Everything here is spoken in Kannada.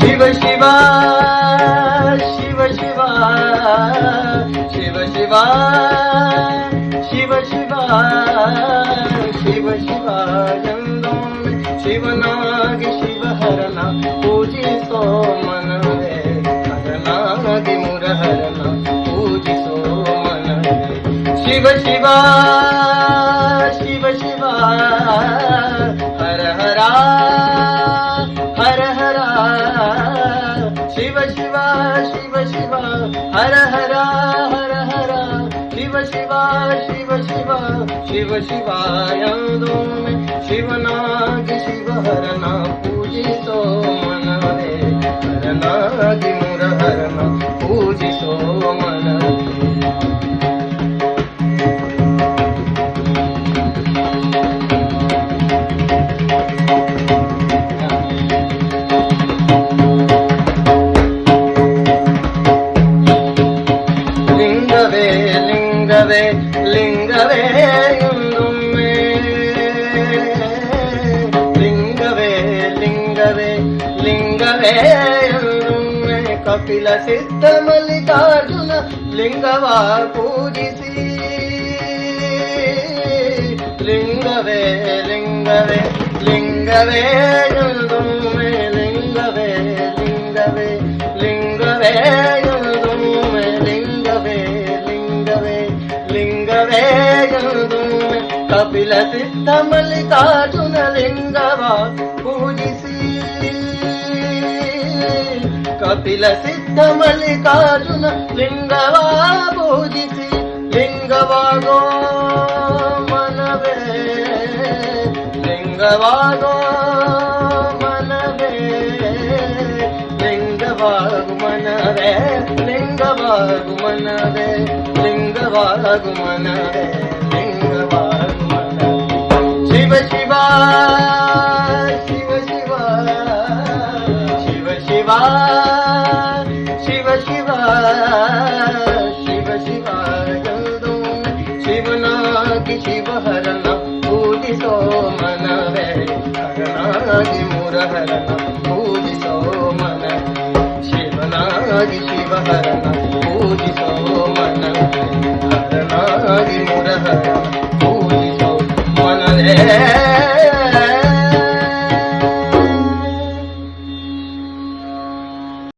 ಶಿವ ಶಿವ ಶಿವ ಶಿವ ಶಿವ ಶಿವ ಶಿವ ಶಿವ ಶಿವ ಶಿವ ಎಂದೊಮ್ಮೆ ಶಿವನಾಗಿ ಶಿವಹರನ ಪೂಜಿಸೋ ಮನವೇ ಹರನಾಗಿ ಮುರಹರನ ಪೂಜಿಸೋ ಮನವೇ ಶಿವ ಶಿವ ಶಿವ ಶಿವ ಹರ ಹರ ಹರ ಹರ ಶಿವ ಶಿವ ಶಿವ ಶಿವ ಹರ ಹರ ಹರ ಹರ ಶಿವ ಶಿವ ಶಿವ ಶಿವ ಶಿವ ಶಿವ ಎಂದೊಮ್ಮೆ ಶಿವನಾಗಿ ಶಿವಹರನ ಪೂಜಿಸೋ ಮನವೇ ಹರನಾಗಿ ಮುರಹರನ ಪೂಜಿಸೋ ಮನವೇ ಲಿಂಗವೇ ಲಿಂಗವೇ ಲಿಂಗವೇ ಎಂದೊಮ್ಮೆ ಲಿಂಗವೇ ಲಿಂಗವೇ ಲಿಂಗವೇ ಎಂದೊಮ್ಮೆ ಕಪಿಲ ಸಿದ್ಧ ಮಲ್ಲಿಕಾರ್ಜುನ ಲಿಂಗವ ಪೂಜಿಸಿ ಲಿಂಗವೇ ಲಿಂಗವೇ ಲಿಂಗವೇ ಎಂದೊಮ್ಮೆ ಲಿಂಗವೇ ಲಿಂಗವೇ ಲಿಂಗವೇ ಎಂದೊಮ್ಮೆ ಲಿಂಗವೇ ಲಿಂಗವೇ ಲಿಂಗವೇ ಎಂದೊಮ್ಮೆ ಕಪಿಲ ಸಿದ್ಧ ಮಲ್ಲಿಕಾರ್ಜುನ ಲಿಂಗವ ಪೂಜಿಸಿ ಕಪಿಲ ಸಿದ್ಧ ಮಲ್ಲಿಕಾರ್ಜುನ ಲಿಂಗವ ಪೂಜಿಸಿ ಲಿಂಗವಾಗೋ ಮನವೇ ಲಿಂಗವಾಗೋ ಮನವೇ ಲಿಂಗವಾಗು ಮನವೇ ಲಿಂಗವಾಗು ಮನವೇ ಲಿಂಗವಾಗು ಮನವೇ ಲಿಂಗವಾಗು ಮನವೇ ಶಿವ ಶಿವ ಶಿವ ಶಿವ ಶಿವ ಶಿವ ಶಿವ ಶಿವ ಶಿವ ಶಿವ ಎಂದೊಮ್ಮೆ ಶಿವನಾಗಿ ಶಿವಹರನ ಪೂಜಿಸೋ ಮನವೇ ಹರನಾಗಿ ಮುರಹರನ ಪೂಜಿಸೋ ಮನವೇ ಶಿವನಾಗಿ ಶಿವಹರನ ಪೂಜಿಸೋ ಮನವೇ ಹರನಾಗಿ ಮುರಹರನ ಪೂಜಿಸೋ ಮನವೇ